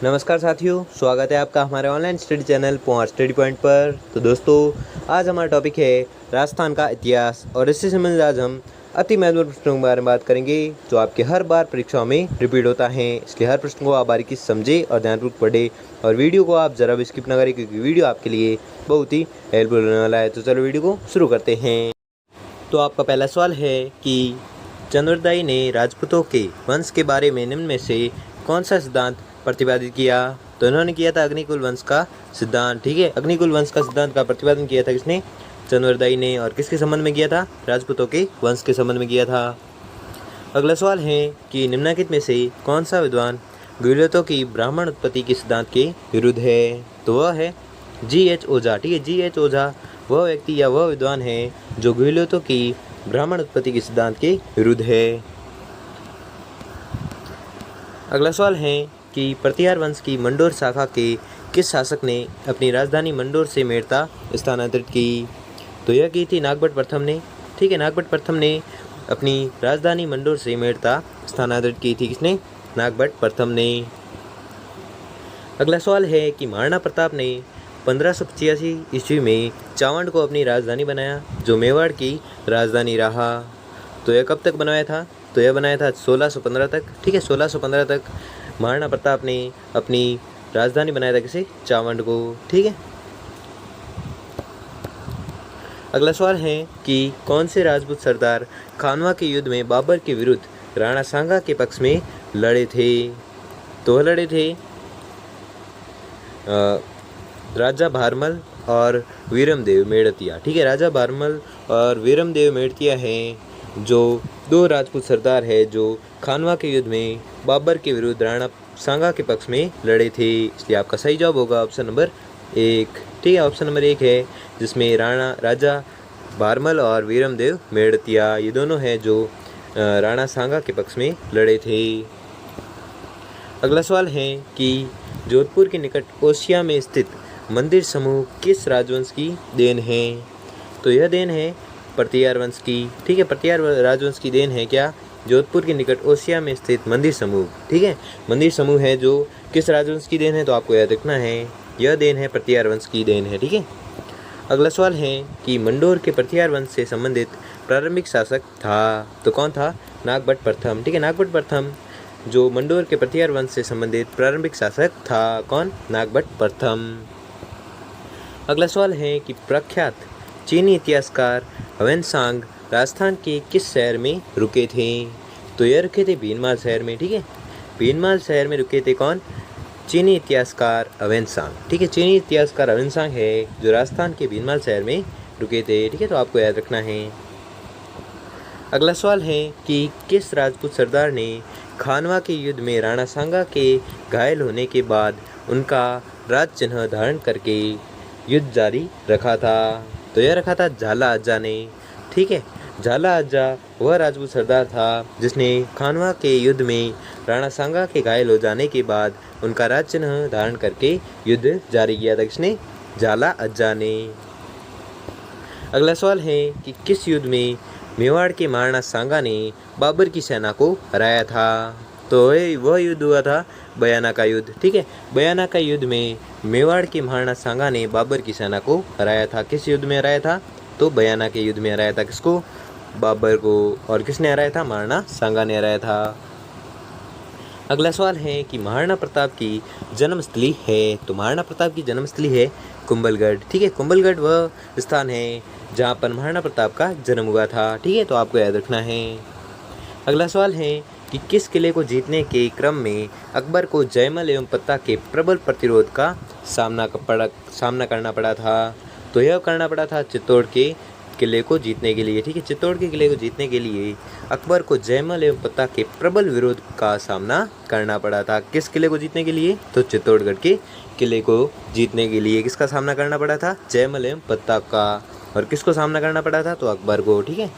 नमस्कार साथियों, स्वागत है आपका हमारे online study channel point study point पर। तो दोस्तों, आज हमारा टॉपिक है राजस्थान का इतिहास और इससे संबंधित आज हम अति महत्वपूर्ण प्रश्नों के बारे में बात करेंगे जो आपके हर बार परीक्षाओं में रिपीट होता है। इसलिए हर प्रश्न को आप बारीकी से समझे और ध्यानपूर्वक पढ़े और वीडियो को आप ज़रा भी स्किप न करें क्योंकि वीडियो आपके लिए बहुत ही हेल्पफुल होने वाला है। तो चलो वीडियो को शुरू करते हैं। तो आपका पहला सवाल है कि चंद्रदाई ने राजपूतों के वंश के बारे में निम्न में से कौन सा सिद्धांत प्रतिपादित किया? तो इन्होंने किया था अग्निकुल वंश का सिद्धांत। ठीक है, अग्निकुल वंश का सिद्धांत का प्रतिपादन किया था किसने? चंद्रदाई ने। और किसके संबंध में किया था? राजपूतों के वंश के संबंध में किया था। अगला सवाल है कि निम्नलिखित में से कौन सा विद्वान गुहिलों की ब्राह्मण उत्पत्ति के सिद्धांत के विरुद्ध है? तो वह है G.H. ओझा। ठीक है, G.H. ओझा वह व्यक्ति या वह विद्वान है जो गुहिलों की ब्राह्मण उत्पत्ति के सिद्धांत के विरुद्ध है। अगला सवाल है कि प्रतिहार वंश की मंडोर शाखा के किस शासक ने अपनी राजधानी मंडोर से मेड़ता स्थानांतरित की? तो यह की थी नागभट्ट प्रथम ने। ठीक है, नागभट्ट प्रथम ने अपनी राजधानी मंडोर से मेड़ता स्थानांतरित की थी। किसने? नागभट्ट प्रथम ने। अगला सवाल है कि महाराणा प्रताप ने 1585 ईस्वी में चावंड को अपनी राजधानी बनाया जो मेवाड़ की राजधानी रहा। तो यह कब तक बनाया था? तो यह बनाया था 1615 तक। ठीक है, 1615 तक महाराणा प्रताप ने अपनी राजधानी बनाया था किसे? चावंड को। ठीक है। अगला सवाल है कि कौन से राजपूत सरदार खानवा के युद्ध में बाबर के विरुद्ध राणा सांगा के पक्ष में लड़े थे? तो वह लड़े थे राजा भारमल और वीरमदेव मेड़तिया। ठीक है, राजा भारमल और वीरमदेव मेड़तिया हैं जो दो राजपूत सरदार है जो खानवा के युद्ध में बाबर के विरुद्ध राणा सांगा के पक्ष में लड़े थे। इसलिए आपका सही जवाब होगा ऑप्शन नंबर 1। ठीक है, ऑप्शन नंबर 1 है जिसमें राजा भारमल और वीरमदेव मेड़तिया ये दोनों हैं जो राणा सांगा के पक्ष में लड़े थे। अगला सवाल है कि जोधपुर के निकट ओसिया में स्थित मंदिर समूह किस राजवंश की देन है? तो यह देन है प्रतिहार वंश की। ठीक है, प्रतिहार राजवंश की देन है क्या? जोधपुर के निकट ओसिया में स्थित मंदिर समूह। ठीक है, मंदिर समूह है जो किस राजवंश की देन है? तो आपको याद रखना है यह देन है प्रतिहार वंश की देन है। ठीक है। अगला सवाल है कि मंडोर के प्रतिहार वंश से संबंधित प्रारंभिक शासक था। तो कौन था? नागभट्ट प्रथम। ठीक है, नागभट्ट प्रथम जो मंडोर के प्रतिहार वंश से संबंधित प्रारंभिक शासक था। कौन? नागभट्ट प्रथम। अगला सवाल है कि प्रख्यात चीनी इतिहासकार ह्वेनसांग राजस्थान के किस शहर में रुके थे? तो यह रुके थे भीनमाल शहर में। ठीक है, भीनमाल शहर में रुके थे। कौन? चीनी इतिहासकार ह्वेनसांग। ठीक है, चीनी इतिहासकार ह्वेनसांग है जो राजस्थान के भीनमाल शहर में रुके थे। ठीक है, तो आपको याद रखना है। अगला सवाल है कि किस राजपूत सरदार ने खानवा के युद्ध में राणा सांगा के घायल होने के बाद उनका राज चिन्ह धारण करके युद्ध जारी रखा था? तो यह रखा था झाला अज्जा ने। ठीक है, झाला अज्जा वह राजपूत सरदार था जिसने खानवा के युद्ध में राणा सांगा के घायल हो जाने के बाद उनका राज चिन्ह धारण करके युद्ध जारी किया था। किसने? झाला अज्जा ने। अगला सवाल है कि किस युद्ध में मेवाड़ के महाराणा सांगा ने बाबर की सेना को हराया था? तो वह युद्ध हुआ था बयाना का युद्ध। ठीक है, बयाना का युद्ध में मेवाड़ के महाराणा सांगा ने बाबर की सेना को हराया था। किस युद्ध में हराया था? तो बयाना के युद्ध में हराया था। किसको? बाबर को। और किसने हराया था? महाराणा सांगा ने हराया था। अगला सवाल है कि महाराणा प्रताप की जन्मस्थली है। तो महाराणा प्रताप की जन्मस्थली है कुंभलगढ़। ठीक है, कुंभलगढ़ वह स्थान है जहाँ पर महाराणा प्रताप का जन्म हुआ था। ठीक है, तो आपको याद रखना है। अगला सवाल है कि किस किले को जीतने के क्रम में अकबर को जयमल एवं पत्ता के प्रबल प्रतिरोध का सामना करना पड़ा था? तो यह करना पड़ा था चित्तौड़ के किले को जीतने के लिए। ठीक है, चित्तौड़ के किले को जीतने के लिए अकबर को जयमल एवं पत्ता के प्रबल विरोध का सामना करना पड़ा था। किस किले को जीतने के लिए? तो चित्तौड़गढ़ के किले को जीतने के लिए किसका सामना करना पड़ा था? जयमल एवं पत्ता का। और किसको सामना करना पड़ा था? तो अकबर को। ठीक है।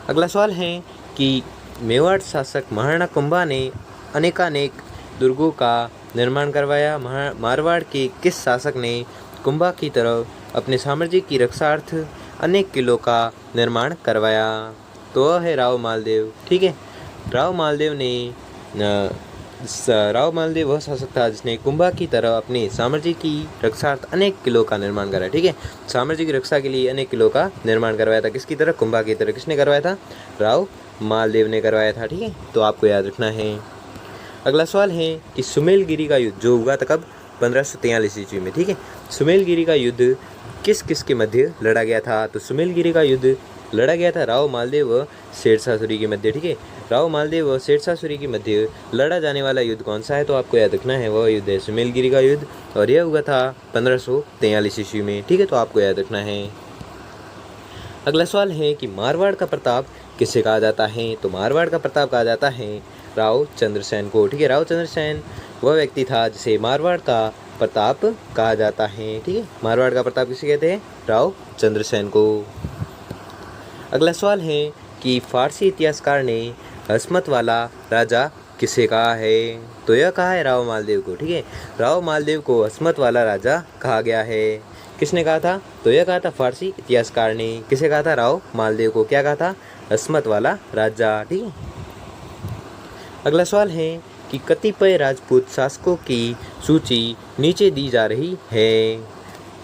अगला सवाल है कि मेवाड़ शासक महाराणा कुंभा ने अनेकानेक दुर्गों का निर्माण करवाया। मारवाड़ के किस शासक ने कुंभा की तरह अपने साम्राज्य की रक्षार्थ अनेक किलों का निर्माण करवाया? तो वह है राव मालदेव। ठीक है, राव मालदेव ने राव मालदेव वह शासक था जिसने कुंभा की तरह अपने साम्राज्य की रक्षार्थ अनेक किलों का निर्माण कराया। ठीक है, साम्राज्य की रक्षा के लिए अनेक किलों का निर्माण करवाया था। किसकी तरह? कुंभा की तरह। किसने करवाया था? राव मालदेव ने करवाया था। ठीक है, तो आपको याद रखना है। अगला सवाल है कि सुमेलगिरी का युद्ध जो हुआ था कब? 1543 ईस्वी में। ठीक है, सुमेलगिरी का युद्ध किस किस के मध्य लड़ा गया था? तो सुमेलगिरी का युद्ध लड़ा गया था राव मालदेव व शेरशाह सूरी के मध्य। ठीक है, राव मालदेव व शेरशाह सूरी के मध्य लड़ा जाने वाला युद्ध कौन सा है? तो आपको याद रखना है वह युद्ध है सुमेलगिरी का युद्ध, और यह हुआ था 1543 ईस्वी में। ठीक है, तो आपको याद रखना है। अगला सवाल है कि मारवाड़ का प्रताप किसे कहा जाता है? तो मारवाड़ का प्रताप कहा जाता है राव चंद्रसेन को। ठीक है, राव चंद्रसेन वह व्यक्ति था जिसे मारवाड़ का प्रताप कहा जाता है। ठीक है, मारवाड़ का प्रताप किसे कहते हैं? राव चंद्रसेन को। अगला सवाल है कि फारसी इतिहासकार ने हसमत वाला राजा किसे कहा है? तो यह कहा है राव मालदेव को। ठीक है, राव मालदेव को हसमत वाला राजा कहा गया है। किसने कहा था? तो यह कहा था फारसी इतिहासकार ने। किसे कहा था? राव मालदेव को। क्या कहा था? हसमत वाला राजा। ठीक है, अगला सवाल है कि कतिपय राजपूत शासकों की सूची नीचे दी जा रही है।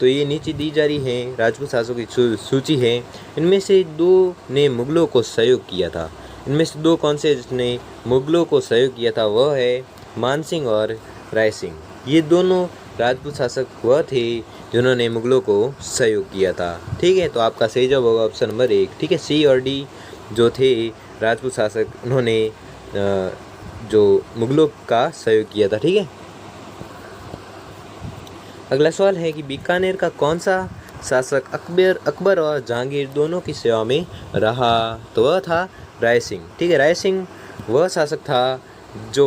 तो ये नीचे दी जा रही है राजपूत शासकों की सूची है। इनमें से दो ने मुगलों को सहयोग किया था। इनमें से दो कौन से जिसने मुगलों को सहयोग किया था? वह है मानसिंह और राय सिंह। ये दोनों राजपूत शासक वह थे जिन्होंने मुगलों को सहयोग किया था। ठीक है, तो आपका सही जवाब होगा ऑप्शन नंबर 1। ठीक है, सी और डी जो थे राजपूत शासक, उन्होंने जो मुगलों का सहयोग किया था। ठीक है, अगला सवाल है कि बीकानेर का कौन सा शासक अकबर और जहांगीर दोनों की सेवा में रहा? तो वह था राय सिंह। ठीक है, राय सिंह वह शासक था जो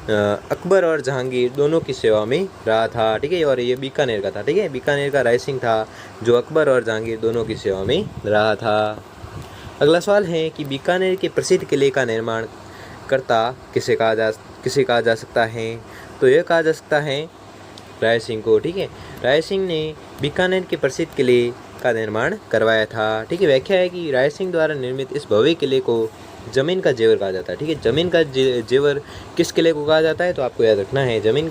अकबर और जहांगीर दोनों की सेवा में रहा था। ठीक है, और ये बीकानेर का था। ठीक है, बीकानेर का राय सिंह था जो अकबर और जहांगीर दोनों की सेवा में रहा था। अगला सवाल है कि बीकानेर के प्रसिद्ध किले का निर्माण करता किसे कहा जा सकता है? तो यह कहा जा सकता है राय सिंह को। ठीक है, राय सिंह ने बीकानेर के प्रसिद्ध किले का निर्माण करवाया था। ठीक है, व्याख्या है कि राय सिंह द्वारा निर्मित इस भव्य किले को जमीन का जेवर कहा जाता है। ठीक है, जमीन का जेवर किस किले को कहा जाता है? तो आपको याद रखना है जमीन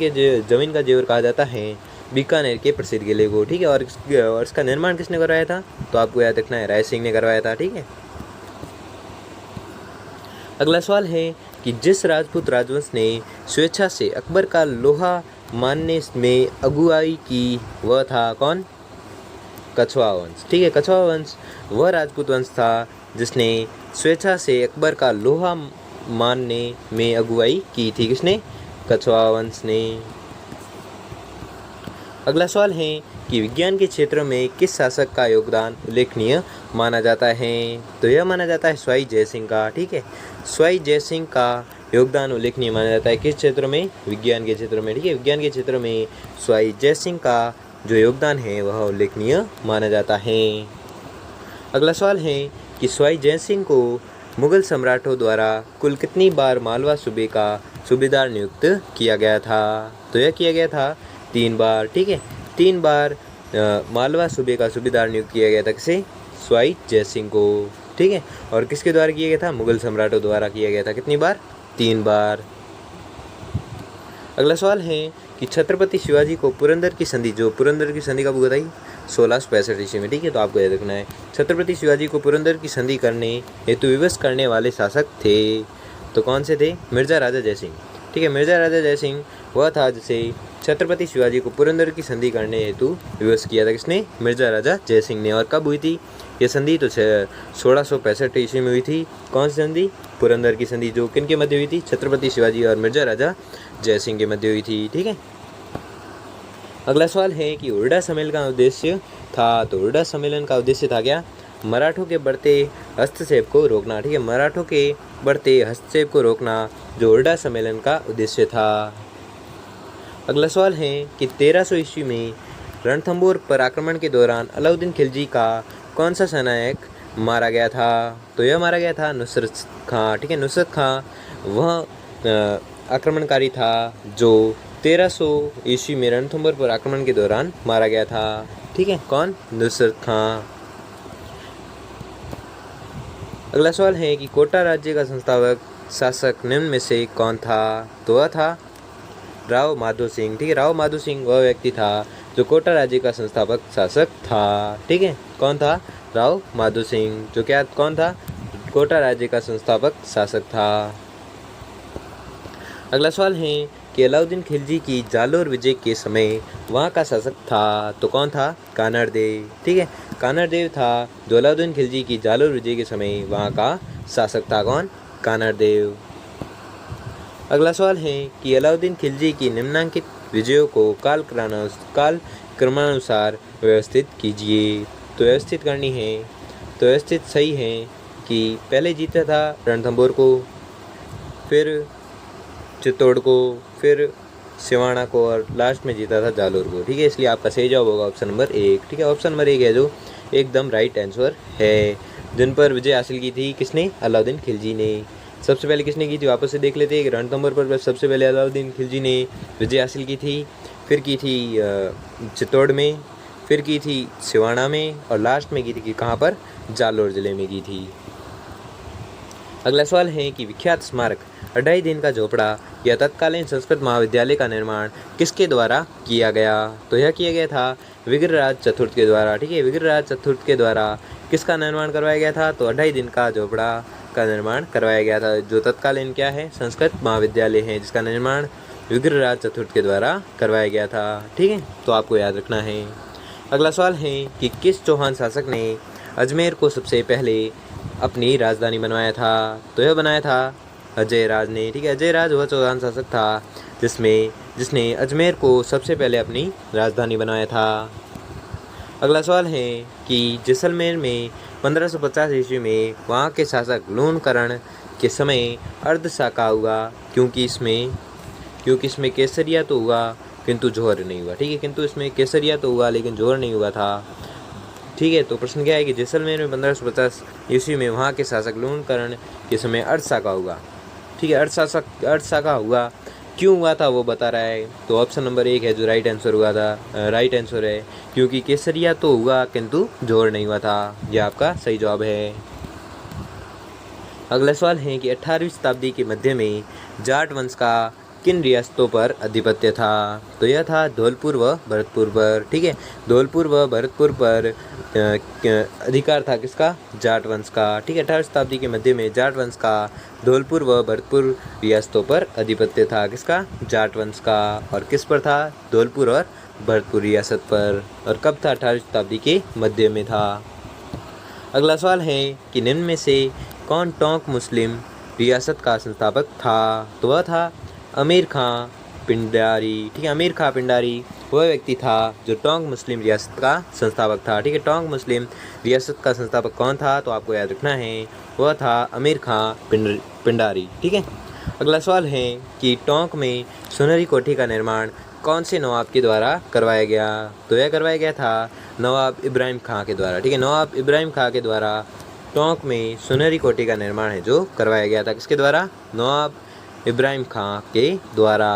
का जेवर कहा जाता है बीकानेर के प्रसिद्ध किले को। ठीक है, और इसका निर्माण किसने करवाया था? तो आपको याद रखना है राय सिंह ने करवाया था। ठीक है, अगला सवाल है कि जिस राजपूत राजवंश ने स्वेच्छा से अकबर का लोहा मानने में अगुवाई की वह था कौन? कछवा वंश। ठीक है, कछवा वंश वह राजपूत वंश था जिसने स्वेच्छा से अकबर का लोहा मानने में अगुवाई की थी। किसने? कछवा वंश ने। अगला सवाल है कि विज्ञान के क्षेत्र में किस शासक का योगदान उल्लेखनीय माना जाता है? तो यह माना जाता है स्वाई जयसिंह का। ठीक है, स्वाई जयसिंह का योगदान उल्लेखनीय माना जाता है किस क्षेत्र में? विज्ञान के क्षेत्र में। ठीक है, विज्ञान के क्षेत्र में स्वाई जयसिंह का जो योगदान है वह उल्लेखनीय माना जाता है। अगला सवाल है कि स्वाई जयसिंह को मुगल सम्राटों द्वारा कुल कितनी बार मालवा सूबे का सूबेदार नियुक्त किया गया था? तो यह किया गया था 3 बार। ठीक है, 3 बार मालवा सूबे का सूबेदार नियुक्त किया गया था। किसे? स्वाई जयसिंह को। ठीक है, और किसके द्वारा किया गया था? मुगल सम्राटों द्वारा किया गया था। कितनी बार? 3 बार। अगला सवाल है कि छत्रपति शिवाजी को पुरंदर की संधि कब हुआ था? 1665 ईस्वी में। ठीक है, तो आपको याद रखना है छत्रपति शिवाजी को पुरंदर की संधि करने हेतु विवश करने वाले शासक थे। तो कौन से थे? मिर्जा राजा जयसिंह। ठीक है, मिर्जा राजा जयसिंह वह था जिसे छत्रपति शिवाजी को पुरंदर की संधि करने हेतु विवश किया था। किसने? मिर्जा राजा जयसिंह ने। और कब हुई थी ये संधि? तो 1665 ईस्वी में हुई थी। कौन सी संधि? पुरंदर की संधि, जो किन के मध्य हुई थी? छत्रपति शिवाजी और मिर्जा राजा जयसिंह के मध्य हुई थी। ठीक है, अगला सवाल है कि हुरडा सम्मेलन का उद्देश्य था? तो हुरडा सम्मेलन का उद्देश्य था क्या? मराठों के बढ़ते हस्तक्षेप को रोकना। ठीक है, मराठों के बढ़ते हस्तक्षेप को रोकना जो हुरडा सम्मेलन का उद्देश्य था। अगला सवाल है कि 1300 ईस्वी में रणथंभौर पर आक्रमण के दौरान अलाउद्दीन खिलजी का कौन सा सेनानायक मारा गया था? तो यह मारा गया था नुसरत खां। ठीक है, नुसरत खां वह आक्रमणकारी था जो 1300 ईस्वी में रणथंभौर पर आक्रमण के दौरान मारा गया था। ठीक है, कौन? नुसरत खां। अगला सवाल है कि कोटा राज्य का संस्थापक शासक निम्न में से कौन था? तो वह था राव माधो सिंह। ठीक है, राव माधो सिंह वह व्यक्ति था जो कोटा राज्य का संस्थापक शासक था। ठीक है, कौन था? राव माधो सिंह, जो क्या कौन था? कोटा राज्य का संस्थापक शासक था। अगला सवाल है कि अलाउद्दीन खिलजी की जालोर विजय के समय वहाँ का शासक था, तो कौन था? कानड़ देव। ठीक है, कानड़ देव था जो अलाउद्दीन खिलजी की जालोर विजय के समय वहाँ का शासक था। कौन? कानड़ देव। अगला सवाल है कि अलाउद्दीन खिलजी की निम्नांकित विजयों को काल क्रमानुसार व्यवस्थित कीजिए। तो व्यवस्थित करनी है, तो व्यवस्थित सही है कि पहले जीता था रणथंभौर को, फिर चित्तौड़ को, फिर सिवाना को और लास्ट में जीता था जालोर को। ठीक है, इसलिए आपका सही जवाब होगा ऑप्शन नंबर 1। ठीक है, ऑप्शन नंबर 1 है जो एकदम राइट आंसर है। जिन पर विजय हासिल की थी किसने? अलाउद्दीन खिलजी ने। सबसे पहले किसने की थी? वापस से देख लेते हैं। रणथंभौर पर सबसे पहले अलाउद्दीन खिलजी ने विजय हासिल की थी, फिर की थी चित्तौड़ में, फिर की थी सिवाना में और लास्ट में की थी कहाँ पर? जालोर जिले में की थी। अगला सवाल है कि विख्यात स्मारक अढ़ाई दिन का झोपड़ा या तत्कालीन संस्कृत महाविद्यालय का निर्माण किसके द्वारा किया गया? तो यह किया गया था विग्रहराज चतुर्थ के द्वारा। ठीक है, विग्रहराज चतुर्थ के द्वारा किसका निर्माण करवाया गया था? तो अढ़ाई दिन का झोपड़ा का निर्माण करवाया गया था, जो तत्कालीन क्या है? संस्कृत महाविद्यालय है, जिसका निर्माण विग्रहराज चतुर्थ के द्वारा करवाया गया था। ठीक है, तो आपको याद रखना है। अगला सवाल है कि किस चौहान शासक ने अजमेर को सबसे पहले अपनी राजधानी बनवाया था? तो यह बनाया था अजय राज ने। ठीक है, अजय राज वह चौहान शासक था जिसने अजमेर को सबसे पहले अपनी राजधानी बनाया था। अगला सवाल है कि जैसलमेर में 1550 ईस्वी में वहाँ के शासक लूणकरण के समय अर्धशाका हुआ, क्योंकि इसमें केसरिया तो हुआ किंतु जौहर नहीं हुआ। ठीक है, किंतु इसमें केसरिया तो हुआ लेकिन जौहर नहीं हुआ था। ठीक है, तो प्रश्न क्या है कि जैसलमेर में 1550 ईस्वी में वहाँ के शासक लूणकरण के समय अर्धशाका हुआ। ठीक है, अर्धशाका हुआ, क्यों हुआ था वो बता रहा है। तो ऑप्शन नंबर 1 है जो राइट आंसर है, क्योंकि केसरिया तो हुआ किंतु जौहर नहीं हुआ था। यह आपका सही जवाब है। अगला सवाल है कि 18वीं शताब्दी के मध्य में जाट वंश का किन रियासतों पर आधिपत्य था? तो यह था धौलपुर व भरतपुर पर। ठीक है, धौलपुर व भरतपुर पर अधिकार था किसका? जाट वंश का। ठीक है, 18वीं शताब्दी के मध्य में जाट वंश का धौलपुर व भरतपुर रियासतों पर आधिपत्य था किसका? जाट वंश का। और किस पर था? धौलपुर और भरतपुर रियासत पर। और कब था? 18वीं शताब्दी के मध्य में था। अगला सवाल है कि निम्न में से कौन टोंक मुस्लिम रियासत का संस्थापक था? तो वह था अमीर खां पिंडारी। ठीक है, अमीर खां पिंडारी वह व्यक्ति था जो टोंक मुस्लिम रियासत का संस्थापक था। ठीक है, टोंक मुस्लिम रियासत का संस्थापक कौन था? तो आपको याद रखना है, वह था अमीर खां पिंडारी। ठीक है, अगला सवाल है कि टोंक में सुनहरी कोठी का निर्माण कौन से नवाब के द्वारा करवाया गया? तो यह करवाया गया था नवाब इब्राहिम खां के द्वारा। ठीक है, नवाब इब्राहिम खां के द्वारा टोंक में सुनहरी कोठी का निर्माण है जो करवाया गया था। किसके द्वारा? नवाब इब्राहिम खां के द्वारा।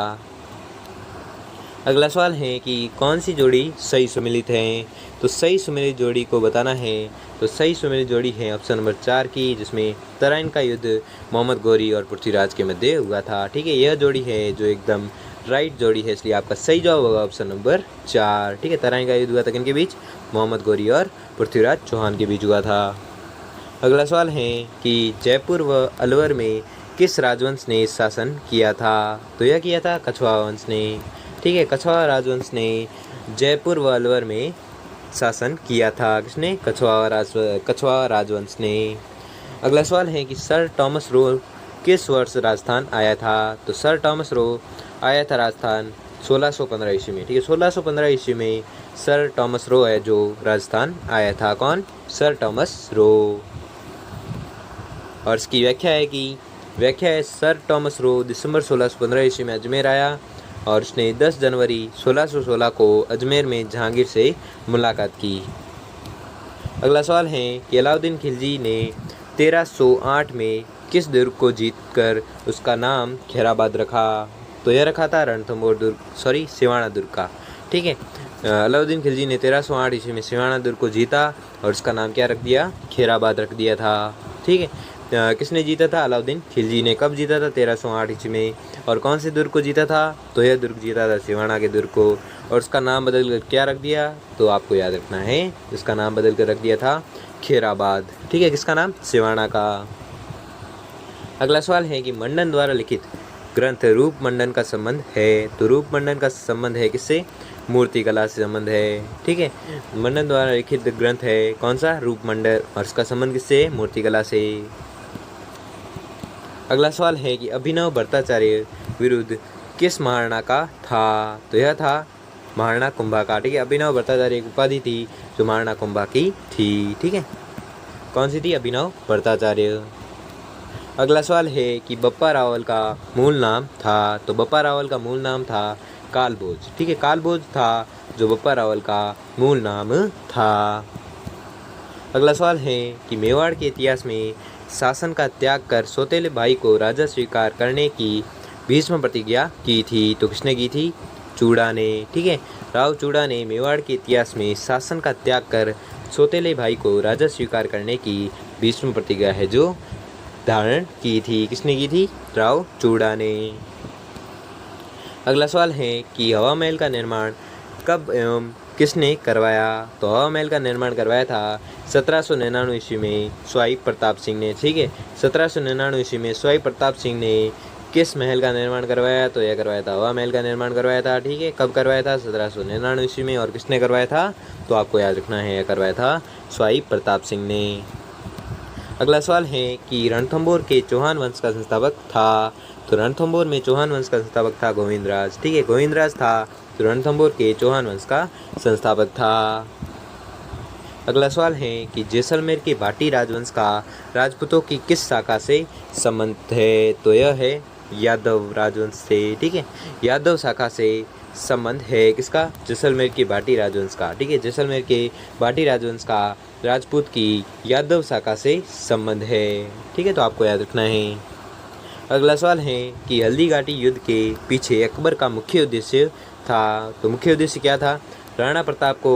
अगला सवाल है कि कौन सी जोड़ी सही सुमेलित है? तो सही सुमेलित जोड़ी को बताना है। तो सही सुमेलित जोड़ी है ऑप्शन नंबर 4 की, जिसमें तराइन का युद्ध मोहम्मद गौरी और पृथ्वीराज के मध्य हुआ था। ठीक है, यह जोड़ी है जो एकदम राइट जोड़ी है, इसलिए आपका सही जवाब होगा ऑप्शन नंबर 4। ठीक है, तराइन का युद्ध हुआ था किनके बीच? मोहम्मद गौरी और पृथ्वीराज चौहान के बीच हुआ था। अगला सवाल है कि जयपुर व अलवर में किस राजवंश ने शासन किया था? तो यह किया था कछवाहा वंश ने। ठीक है, कछवाहा राजवंश ने जयपुर व अलवर में शासन किया था। किसने? कछवाहा राजवंश ने। अगला सवाल है कि सर टॉमस रो किस वर्ष राजस्थान आया था? तो सर टॉमस रो आया था राजस्थान 1615 ईस्वी में। ठीक है, 1615 ईस्वी में सर टॉमस रो है जो राजस्थान आया था। कौन? Sir Thomas Roe. और इसकी व्याख्या है सर टॉमस रो दिसंबर 1615 ईस्वी में अजमेर आया और उसने 10 जनवरी 1616 को अजमेर में जहांगीर से मुलाकात की। अगला सवाल है कि अलाउद्दीन खिलजी ने 1308 में किस दुर्ग को जीतकर उसका नाम खैराबाद रखा? तो यह रखा था सिवाना दुर्ग का। ठीक है, अलाउद्दीन खिलजी ने 1308 ईस्वी में सिवाना दुर्ग को जीता और उसका नाम क्या रख दिया? खैराबाद रख दिया था। ठीक है, किसने जीता था? अलाउद्दीन खिलजी ने। कब जीता था? 1308 ईस्वी में। और कौन से दुर्ग को जीता था? तो यह दुर्ग जीता था, सिवाना के दुर्ग को। और उसका नाम बदल कर क्या रख दिया? तो आपको याद रखना है, इसका नाम बदल कर रख दिया था खैराबाद। ठीक है, किसका नाम? सिवाना का। अगला सवाल है कि मंडन द्वारा लिखित ग्रंथ रूप मंडन का संबंध है। तो रूप मंडन का संबंध है किससे? मूर्ति कला से संबंध है। ठीक है, मंडन द्वारा लिखित ग्रंथ है कौन सा? रूप मंडन। और इसका संबंध किससे? मूर्ति कला से। अगला सवाल है कि अभिनव भट्टाचार्य विरुद्ध किस महाराणा का था? तो यह था महाराणा कुंभा का। ठीक है, अभिनव भट्टाचार्य एक उपाधि थी जो महाराणा कुंभा की थी। ठीक है, कौन सी थी? अभिनव भट्टाचार्य। अगला सवाल है कि बप्पा रावल का मूल नाम था। तो बप्पा रावल का मूल नाम था कालभोज। ठीक है, कालभोज था जो बप्पा रावल का मूल नाम था। अगला सवाल है कि मेवाड़ के इतिहास में शासन का त्याग कर सौतेले भाई को राजा स्वीकार करने की भीष्म प्रतिज्ञा की थी। तो किसने की थी? चूड़ा ने। ठीक है, राव चूड़ा ने मेवाड़ के इतिहास में शासन का त्याग कर सौतेले भाई को राजा स्वीकार करने की भीष्म प्रतिज्ञा है जो धारण की थी। किसने की थी? राव चूड़ा ने। अगला सवाल है कि हवा महल का निर्माण कब एवं किसने करवाया? तो हवा महल का निर्माण करवाया था 1799 ईस्वी में स्वाई प्रताप सिंह ने। ठीक है, 1799 ईस्वी में स्वाई प्रताप सिंह ने किस महल का निर्माण करवाया? तो यह करवाया था हवा महल का निर्माण करवाया था। ठीक है, कब करवाया था? 1799 ईस्वी में। और किसने करवाया था? तो आपको याद रखना है, यह करवाया था स्वाई प्रताप सिंह ने। अगला सवाल है कि रणथंभौर के चौहान वंश का संस्थापक था। तो रणथंभौर में चौहान वंश का संस्थापक था गोविंदराज। ठीक है, गोविंदराज था तो रणथंभौर के चौहान वंश का संस्थापक था। अगला सवाल है कि जैसलमेर के भाटी राजवंश का राजपूतों की किस शाखा से संबंध है? तो यह है यादव राजवंश से। ठीक है, यादव शाखा से संबंध है किसका? जैसलमेर के भाटी राजवंश का। ठीक है, जैसलमेर के भाटी राजवंश का राजपूत की यादव शाखा से संबंध है। ठीक है, तो आपको याद रखना है। अगला सवाल है कि हल्दी घाटी युद्ध के पीछे अकबर का मुख्य उद्देश्य था। तो मुख्य उद्देश्य क्या था? राणा प्रताप को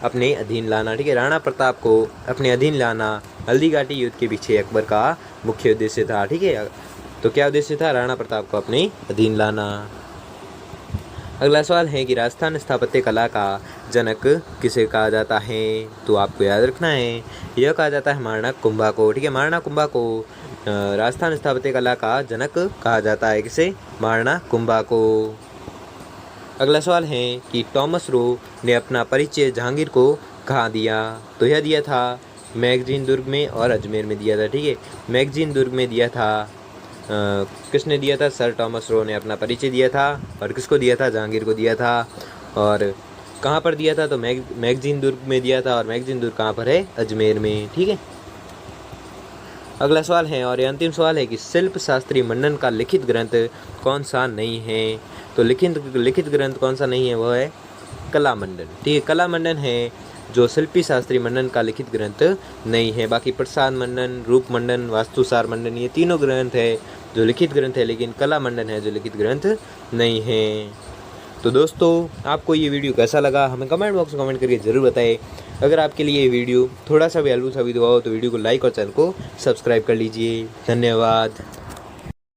अपने अधीन लाना। ठीक है, राणा प्रताप को अपने अधीन लाना हल्दी घाटी युद्ध के पीछे अकबर का मुख्य उद्देश्य था। ठीक है, तो क्या उद्देश्य था? राणा प्रताप को अपने अधीन लाना। अगला सवाल है कि राजस्थान स्थापत्य कला का जनक किसे कहा जाता है? तो आपको याद रखना है, यह कहा जाता है महाराणा कुंभा को। ठीक है, महाराणा कुंभा को राजस्थान स्थापत्य कला का जनक कहा जाता है। किसे? महाराणा कुंभा को। अगला सवाल है कि टॉमस रो ने अपना परिचय जहांगीर को कहाँ दिया? तो यह दिया था मैगजीन दुर्ग में और अजमेर में दिया था। ठीक है, मैगजीन दुर्ग में दिया था। किसने दिया था? सर टॉमस रो ने अपना परिचय दिया था। और किसको दिया था? जहांगीर को दिया था। और कहाँ पर दिया था? तो मैगजीन दुर्ग में दिया था। और मैगजीन दुर्ग कहाँ पर है? अजमेर में। ठीक है, अगला सवाल है और ये अंतिम सवाल है कि शिल्प शास्त्री मंडन का लिखित ग्रंथ कौन सा नहीं है? तो लिखित ग्रंथ कौन सा नहीं है? वह है कला मंडन। ठीक है, कला मंडन है जो शिल्पी शास्त्री मंडन का लिखित ग्रंथ नहीं है। बाकी प्रसाद मंडन, रूप मंडन, वास्तुसार मंडन, ये तीनों ग्रंथ है जो लिखित ग्रंथ है, लेकिन कला मंडन है जो लिखित ग्रंथ नहीं है। तो दोस्तों, आपको ये वीडियो कैसा लगा हमें कमेंट बॉक्स में कमेंट करके ज़रूर बताएं। अगर आपके लिए ये वीडियो थोड़ा सा भी हेल्पफुल साबित हुआ हो तो वीडियो को लाइक और चैनल को सब्सक्राइब कर लीजिए। धन्यवाद।